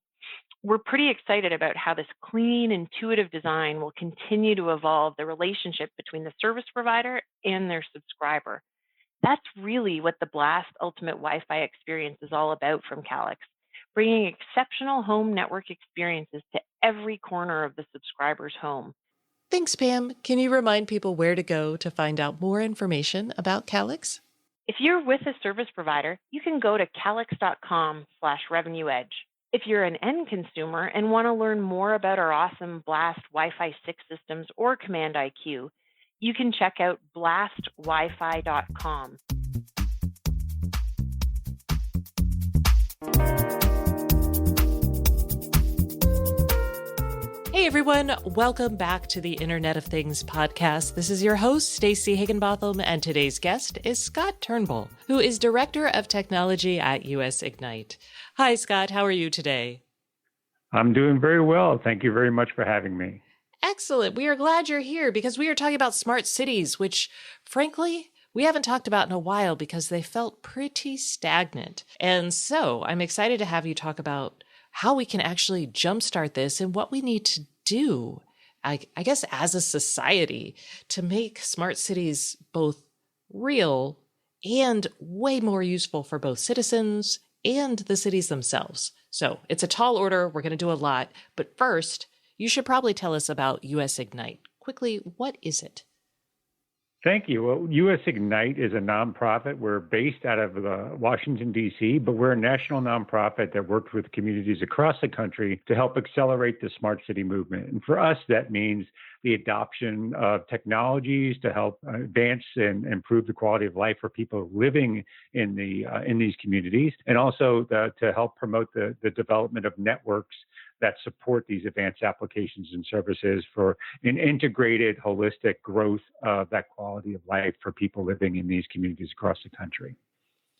We're pretty excited about how this clean, intuitive design will continue to evolve the relationship between the service provider and their subscriber. That's really what the Blast Ultimate Wi-Fi experience is all about from Calyx, bringing exceptional home network experiences to every corner of the subscriber's home. Thanks, Pam. Can you remind people where to go to find out more information about Calyx? If you're with a service provider, you can go to calyx.com/revenueedge. If you're an end consumer and want to learn more about our awesome Blast Wi-Fi 6 systems or Command IQ, you can check out blastwifi.com. Hey everyone, welcome back to the Internet of Things podcast. This is your host, Stacey Higginbotham, and today's guest is Scott Turnbull, who is Director of Technology at US Ignite. Hi Scott, how are you today? I'm doing very well. Thank you very much for having me. Excellent. We are glad you're here because we are talking about smart cities, which frankly, we haven't talked about in a while because they felt pretty stagnant. And so I'm excited to have you talk about how we can actually jumpstart this and what we need to do, I guess, as a society to make smart cities both real and way more useful for both citizens and the cities themselves. So it's a tall order. We're going to do a lot. But first, you should probably tell us about US Ignite. Quickly, what is it? Thank you. Well, US Ignite is a nonprofit. We're based out of Washington, D.C., but we're a national nonprofit that works with communities across the country to help accelerate the smart city movement. And for us, that means the adoption of technologies to help advance and improve the quality of life for people living in these communities, and also to help promote the development of networks that support these advanced applications and services for an integrated, holistic growth of that quality of life for people living in these communities across the country.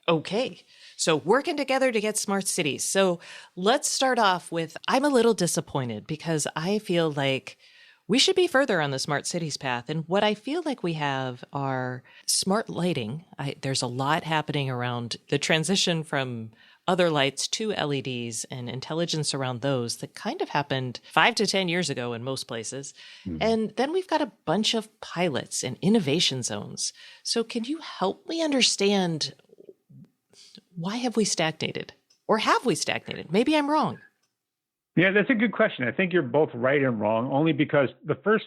Okay, so working together to get smart cities. So let's start off with, I'm a little disappointed because I feel like we should be further on the smart cities path. And what I feel like we have are smart lighting. There's a lot happening around the transition from other lights to LEDs and intelligence around those that kind of happened 5 to 10 years ago in most places. Mm-hmm. And then we've got a bunch of pilots and innovation zones. So can you help me understand, why have we stagnated? Or have we stagnated? Maybe I'm wrong. Yeah, that's a good question. I think you're both right and wrong, only because the first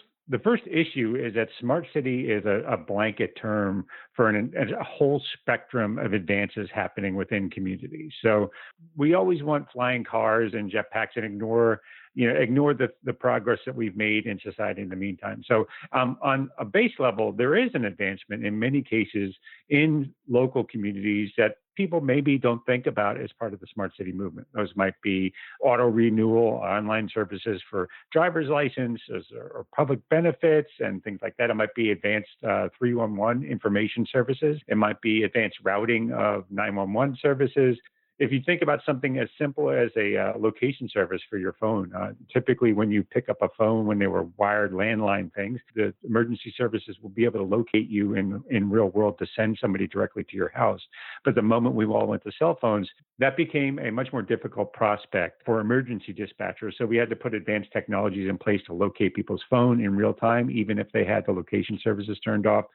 issue is that smart city is a blanket term for a whole spectrum of advances happening within communities. So we always want flying cars and jetpacks and ignore the progress that we've made in society in the meantime. So on a base level, there is an advancement in many cases in local communities that people maybe don't think about as part of the smart city movement. Those might be auto renewal, online services for driver's licenses or public benefits and things like that. It might be advanced 311 information services. It might be advanced routing of 911 services. If you think about something as simple as a location service for your phone, typically when you pick up a phone, when they were wired landline things, the emergency services will be able to locate you in real world to send somebody directly to your house. But the moment we all went to cell phones, that became a much more difficult prospect for emergency dispatchers. So we had to put advanced technologies in place to locate people's phone in real time, even if they had the location services turned off.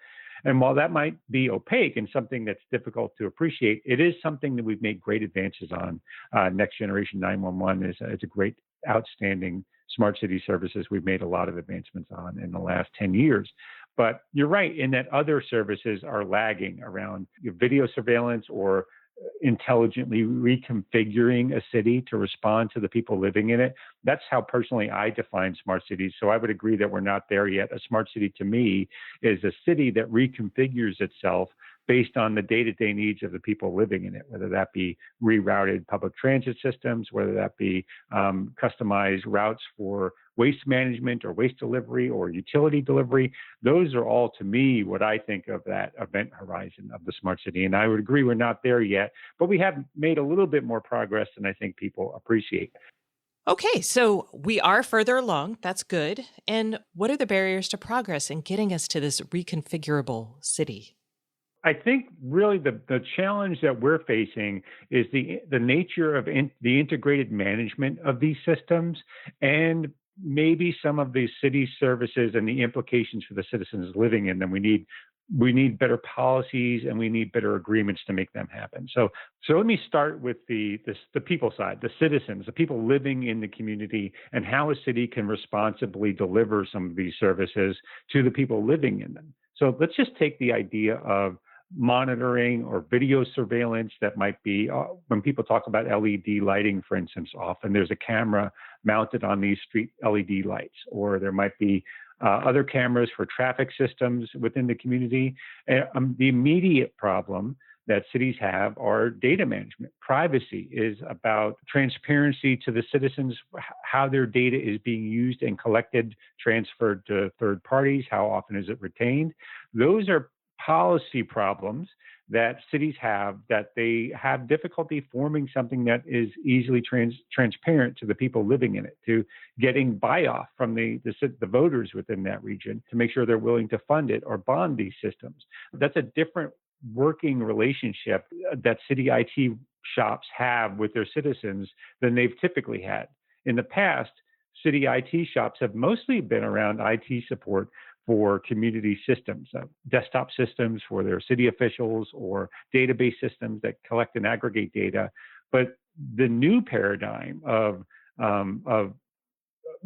And while that might be opaque and something that's difficult to appreciate, it is something that we've made great advances on. Next generation 911 is a great, outstanding smart city services we've made a lot of advancements on in the last 10 years. But you're right in that other services are lagging around video surveillance or intelligently reconfiguring a city to respond to the people living in it. That's how personally I define smart cities. So I would agree that we're not there yet. A smart city to me is a city that reconfigures itself based on the day-to-day needs of the people living in it, whether that be rerouted public transit systems, whether that be customized routes for waste management or waste delivery or utility delivery. Those are all, to me, what I think of that event horizon of the smart city. And I would agree we're not there yet, but we have made a little bit more progress than I think people appreciate. Okay, so we are further along. That's good. And what are the barriers to progress in getting us to this reconfigurable city? I think really the challenge that we're facing is the nature of the integrated management of these systems and maybe some of the city services and the implications for the citizens living in them. We need better policies and we need better agreements to make them happen. So let me start with the people side, the citizens, the people living in the community, and how a city can responsibly deliver some of these services to the people living in them. So let's just take the idea of monitoring or video surveillance that might be, when people talk about LED lighting, for instance, often there's a camera mounted on these street LED lights, or there might be other cameras for traffic systems within the community. The immediate problem that cities have are data management. Privacy is about transparency to the citizens, how their data is being used and collected, transferred to third parties, how often is it retained. Those are policy problems that cities have, that they have difficulty forming something that is easily transparent to the people living in it, to getting buy-off from the voters within that region to make sure they're willing to fund it or bond these systems. That's a different working relationship that city IT shops have with their citizens than they've typically had. In the past, city IT shops have mostly been around IT support for community systems, desktop systems for their city officials or database systems that collect and aggregate data. But the new paradigm of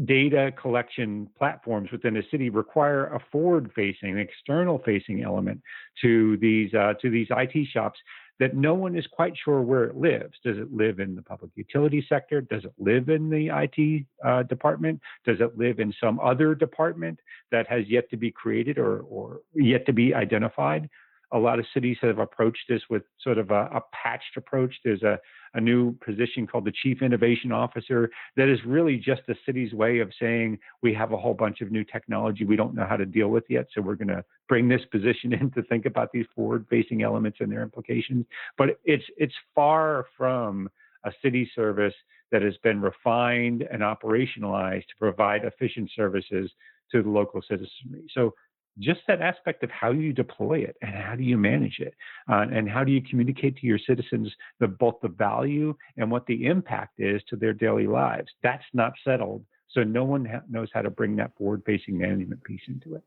data collection platforms within a city require a forward-facing, external-facing element to these IT shops that no one is quite sure where it lives. Does it live in the public utility sector? Does it live in the IT department? Does it live in some other department that has yet to be created or yet to be identified? A lot of cities have approached this with sort of a patched approach. There's a new position called the Chief Innovation Officer that is really just the city's way of saying, we have a whole bunch of new technology we don't know how to deal with yet, so we're going to bring this position in to think about these forward-facing elements and their implications. But it's far from a city service that has been refined and operationalized to provide efficient services to the local citizenry. So just that aspect of how you deploy it and how do you manage it and how do you communicate to your citizens both the value and what the impact is to their daily lives. That's not settled. So no one knows how to bring that forward-facing management piece into it.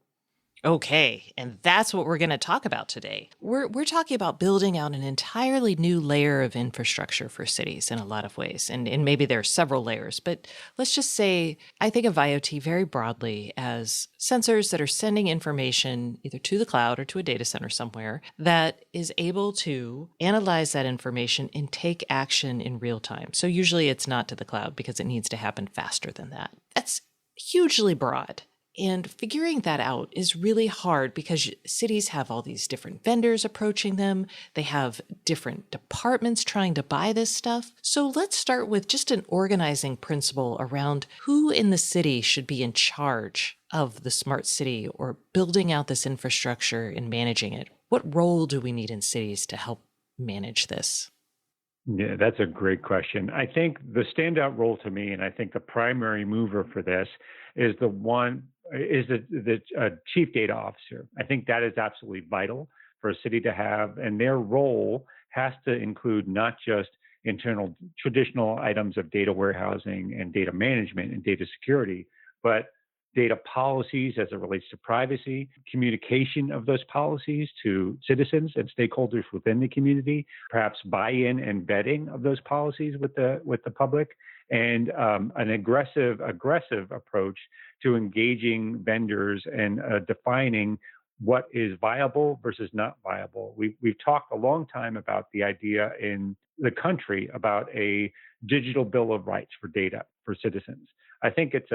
Okay, and that's what we're going to talk about today. We're talking about building out an entirely new layer of infrastructure for cities in a lot of ways, and maybe there are several layers, but let's just say I think of IoT very broadly as sensors that are sending information either to the cloud or to a data center somewhere that is able to analyze that information and take action in real time. So usually it's not to the cloud because it needs to happen faster than that. That's hugely broad. And figuring that out is really hard because cities have all these different vendors approaching them. They have different departments trying to buy this stuff. So let's start with just an organizing principle around who in the city should be in charge of the smart city or building out this infrastructure and managing it. What role do we need in cities to help manage this? Yeah, that's a great question. I think the standout role to me, and I think the primary mover for this is the chief data officer. I think that is absolutely vital for a city to have, and their role has to include not just internal traditional items of data warehousing and data management and data security, but data policies as it relates to privacy, communication of those policies to citizens and stakeholders within the community, perhaps buy-in and vetting of those policies with the public, and an aggressive approach to engaging vendors and defining what is viable versus not viable. We've talked a long time about the idea in the country about a digital bill of rights for data for citizens. I think it's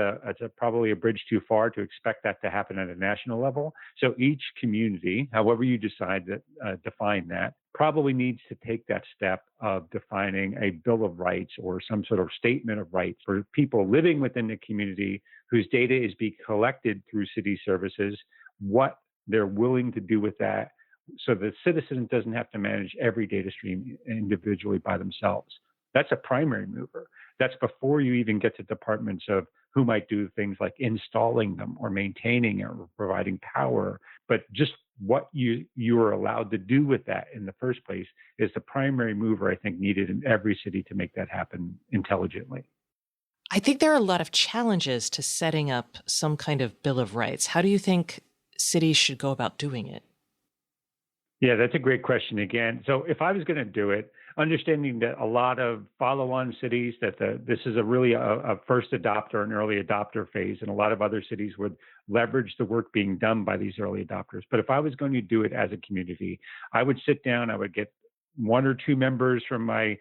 probably a bridge too far to expect that to happen at a national level. So each community, however you decide to define that, probably needs to take that step of defining a bill of rights or some sort of statement of rights for people living within the community whose data is being collected through city services, what they're willing to do with that, so the citizen doesn't have to manage every data stream individually by themselves. That's a primary mover. That's before you even get to departments of who might do things like installing them or maintaining or providing power. But just what you are allowed to do with that in the first place is the primary mover, I think, needed in every city to make that happen intelligently. I think there are a lot of challenges to setting up some kind of Bill of Rights. How do you think cities should go about doing it? Yeah, that's a great question again. So if I was going to do it, understanding that a lot of follow-on cities, that this is a first adopter and early adopter phase, and a lot of other cities would leverage the work being done by these early adopters. But if I was going to do it as a community, I would sit down, I would get one or two members from my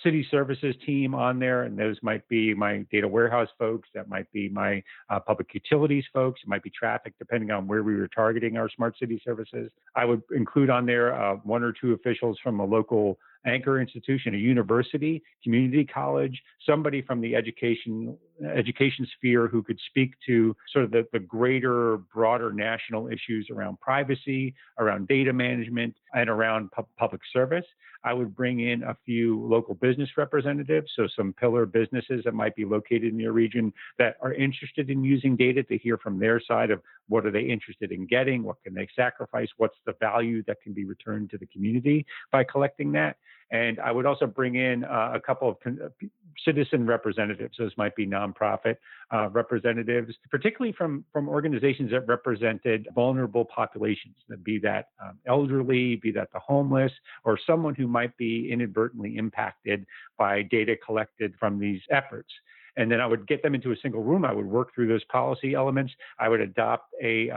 city services team on there, and those might be my data warehouse folks, that might be my public utilities folks, it might be traffic, depending on where we were targeting our smart city services. I would include on there one or two officials from a local anchor institution, a university, community college, somebody from the education sphere who could speak to sort of the greater, broader national issues around privacy, around data management, and around public service. I would bring in a few local business representatives, so some pillar businesses that might be located in your region that are interested in using data, to hear from their side of what are they interested in getting, what can they sacrifice, what's the value that can be returned to the community by collecting that. And I would also bring in a couple of citizen representatives. Those might be nonprofit representatives, particularly from organizations that represented vulnerable populations, be that elderly, be that the homeless, or someone who might be inadvertently impacted by data collected from these efforts. And then I would get them into a single room. I would work through those policy elements. I would adopt a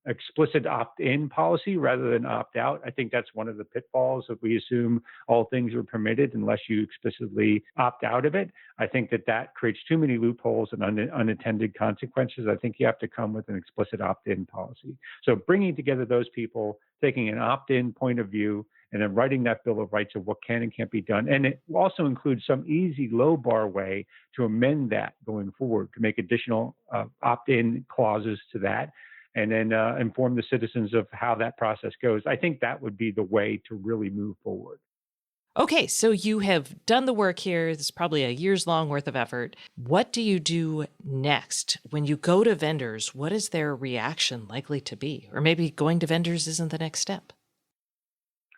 explicit opt-in policy rather than opt-out. I think that's one of the pitfalls if we assume all things are permitted unless you explicitly opt out of it. I think that creates too many loopholes and unintended consequences. I think you have to come with an explicit opt-in policy. So bringing together those people, taking an opt-in point of view, and then writing that Bill of Rights of what can and can't be done. And it also includes some easy low bar way to amend that going forward, to make additional opt-in clauses to that, and then inform the citizens of how that process goes. I think that would be the way to really move forward. Okay, so you have done the work here. This is probably a year's long worth of effort. What do you do next? When you go to vendors, what is their reaction likely to be? Or maybe going to vendors isn't the next step.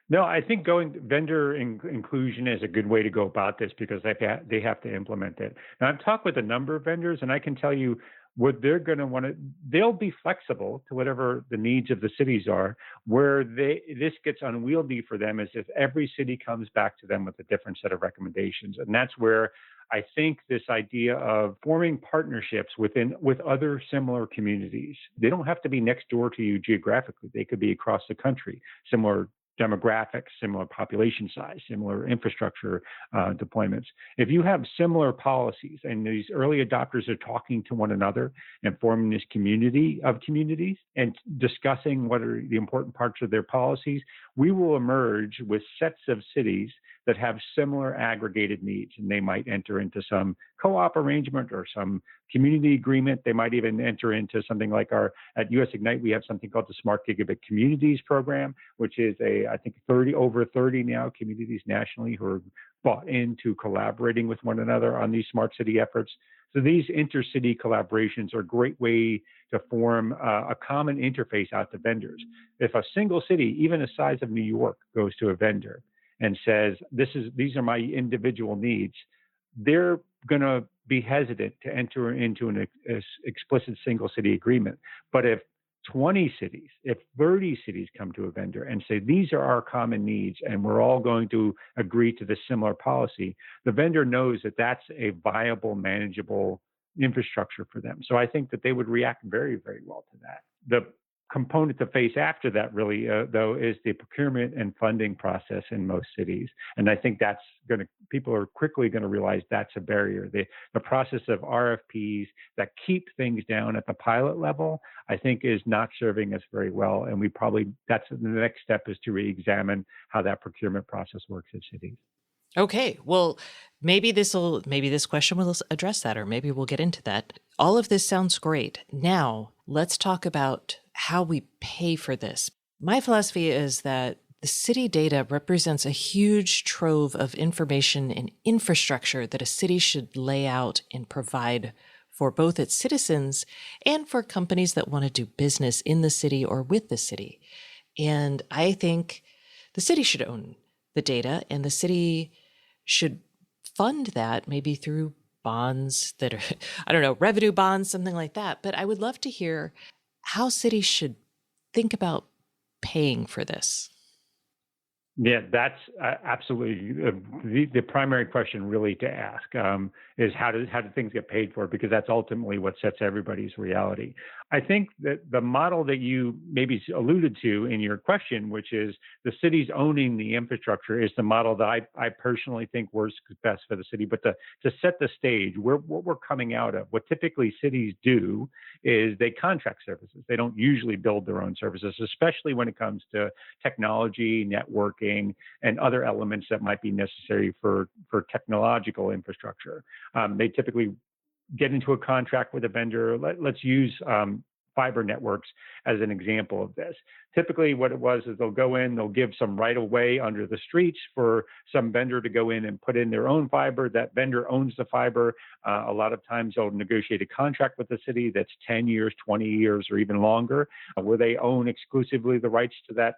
No, I think vendor inclusion is a good way to go about this, because they have to implement it. Now, I've talked with a number of vendors, and I can tell you what they're going to want to. They'll be flexible to whatever the needs of the cities are. Where this gets unwieldy for them is if every city comes back to them with a different set of recommendations, and that's where I think this idea of forming partnerships with other similar communities. They don't have to be next door to you geographically. They could be across the country, similar demographics, similar population size, similar infrastructure deployments. If you have similar policies and these early adopters are talking to one another and forming this community of communities and discussing what are the important parts of their policies, we will emerge with sets of cities that have similar aggregated needs, and they might enter into some co-op arrangement or some community agreement. They might even enter into something like at US Ignite, we have something called the Smart Gigabit Communities Program, which is I think over 30 now communities nationally who are bought into collaborating with one another on these smart city efforts. So these intercity collaborations are a great way to form a common interface out to vendors. If a single city, even the size of New York, goes to a vendor and says, these are my individual needs, they're going to be hesitant to enter into an explicit single city agreement. But if 20 cities, if 30 cities come to a vendor and say, these are our common needs, and we're all going to agree to this similar policy, the vendor knows that that's a viable, manageable infrastructure for them. So I think that they would react very, very well to that. The component to face after that really, though, is the procurement and funding process in most cities. And I think people are quickly going to realize that's a barrier. The process of RFPs that keep things down at the pilot level, I think, is not serving us very well. And that's the next step, is to re-examine how that procurement process works in cities. Okay, well, maybe this question will address that, or maybe we'll get into that. All of this sounds great. Now, let's talk about how we pay for this. My philosophy is that the city data represents a huge trove of information and infrastructure that a city should lay out and provide for both its citizens and for companies that want to do business in the city or with the city. And I think the city should own the data, and the city should fund that maybe through bonds that are, revenue bonds, something like that. But I would love to hear how cities should think about paying for this. Yeah, that's absolutely the primary question really to ask is how do things get paid for? Because that's ultimately what sets everybody's reality. I think that the model that you maybe alluded to in your question, which is the city's owning the infrastructure, is the model that I personally think works best for the city. But to set the stage, what we're coming out of, what typically cities do is they contract services. They don't usually build their own services, especially when it comes to technology, networking, and other elements that might be necessary for technological infrastructure. They typically get into a contract with a vendor. Let's use fiber networks as an example of this. Typically what it was is they'll go in, they'll give some right of way under the streets for some vendor to go in and put in their own fiber. That vendor owns the fiber. A lot of times they'll negotiate a contract with the city that's 10 years, 20 years, or even longer, where they own exclusively the rights to that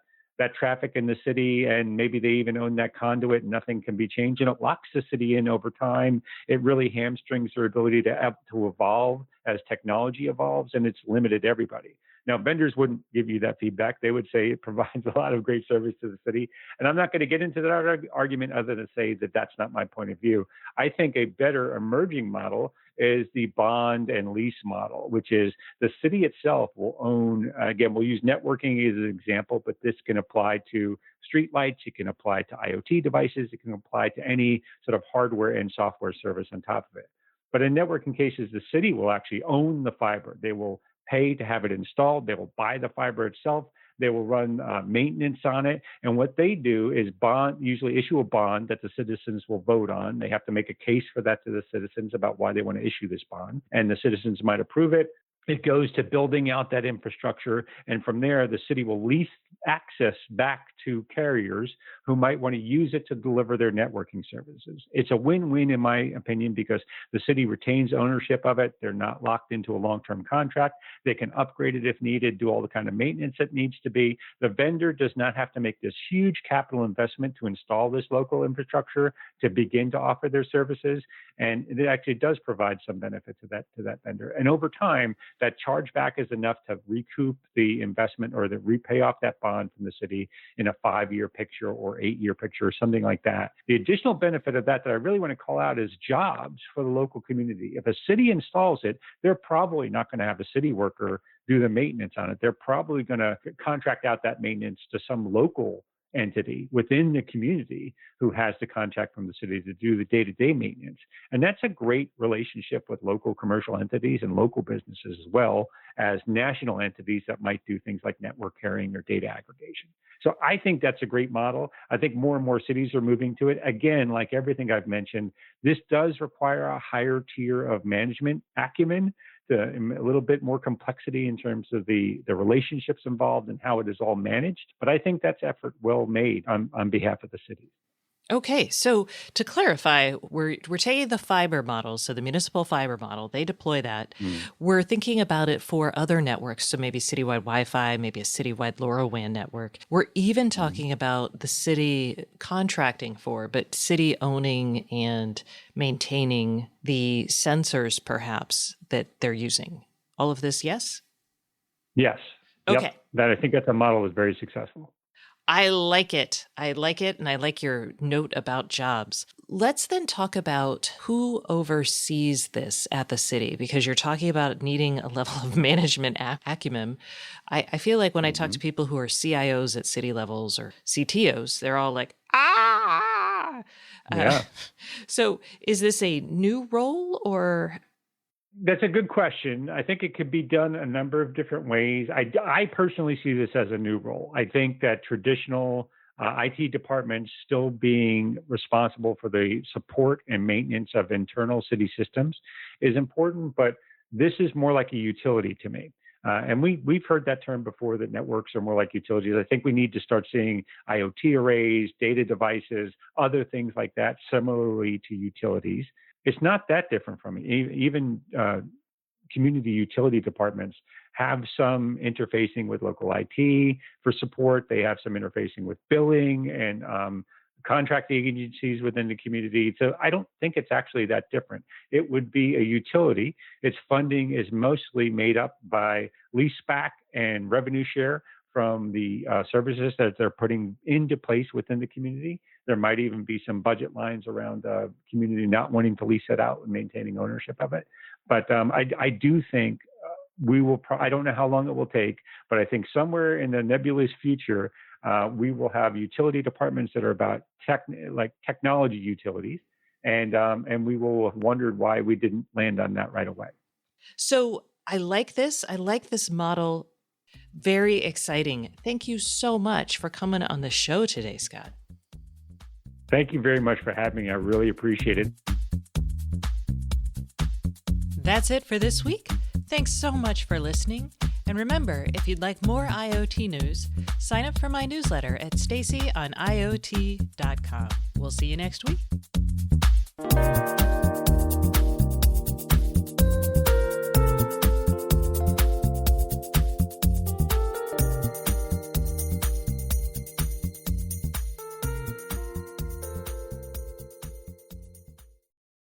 traffic in the city, and maybe they even own that conduit and nothing can be changed, and it locks the city in over time. It really hamstrings their ability to evolve as technology evolves, and it's limited everybody. Now, vendors wouldn't give you that feedback. They would say it provides a lot of great service to the city. And I'm not going to get into that argument other than say that that's not my point of view. I think a better emerging model is the bond and lease model, which is the city itself will own, again, we'll use networking as an example, but this can apply to streetlights, it can apply to IoT devices, it can apply to any sort of hardware and software service on top of it. But in networking cases, the city will actually own the fiber. They will pay to have it installed. They will buy the fiber itself. They will run maintenance on it. And what they do is usually issue a bond that the citizens will vote on. They have to make a case for that to the citizens about why they want to issue this bond. And the citizens might approve it. It goes to building out that infrastructure. And from there, the city will lease access back to carriers who might want to use it to deliver their networking services. It's a win-win, in my opinion, because the city retains ownership of it. They're not locked into a long-term contract. They can upgrade it if needed, do all the kind of maintenance that needs to be. The vendor does not have to make this huge capital investment to install this local infrastructure to begin to offer their services. And it actually does provide some benefit to that vendor. And over time, that chargeback is enough to recoup the investment or to repay off that bond from the city in a 5-year picture or 8-year picture or something like that. The additional benefit of that I really want to call out is jobs for the local community. If a city installs it, they're probably not going to have a city worker do the maintenance on it. They're probably going to contract out that maintenance to some local entity within the community who has the contract from the city to do the day-to-day maintenance. And that's a great relationship with local commercial entities and local businesses as well as national entities that might do things like network carrying or data aggregation. So I think that's a great model. I think more and more cities are moving to it. Again, like everything I've mentioned, this does require a higher tier of management acumen, a little bit more complexity in terms of the relationships involved and how it is all managed. But I think that's effort well made on behalf of the cities. Okay, so to clarify, we're taking the fiber model, so the municipal fiber model, they deploy that. We're thinking about it for other networks, so maybe citywide Wi-Fi, maybe a citywide LoRaWAN network. We're even talking about the city contracting for, but city owning and maintaining the sensors, perhaps, that they're using. All of this, yes? Yes. Okay. Yep. I think that the model is very successful. I like it. And I like your note about jobs. Let's then talk about who oversees this at the city, because you're talking about needing a level of management acumen. I feel like when I talk to people who are CIOs at city levels or CTOs, they're all like, ah! Yeah. So is this a new role or... That's a good question. I think it could be done a number of different ways. I personally see this as a new role. I think that traditional IT departments still being responsible for the support and maintenance of internal city systems is important, but this is more like a utility to me. And we've heard that term before, that networks are more like utilities. I think we need to start seeing IoT arrays, data devices, other things like that, similarly to utilities. It's not that different from it. Even community utility departments have some interfacing with local IT for support. They have some interfacing with billing and contracting agencies within the community. So I don't think it's actually that different. It would be a utility. Its funding is mostly made up by leaseback and revenue share from the services that they're putting into place within the community. There might even be some budget lines around the community not wanting to lease it out and maintaining ownership of it. But I do think we will. I don't know how long it will take, but I think somewhere in the nebulous future, we will have utility departments that are about technology utilities, and we will have wondered why we didn't land on that right away. So I like this. I like this model. Very exciting. Thank you so much for coming on the show today, Scott. Thank you very much for having me. I really appreciate it. That's it for this week. Thanks so much for listening. And remember, if you'd like more IoT news, sign up for my newsletter at stacyoniot.com. We'll see you next week.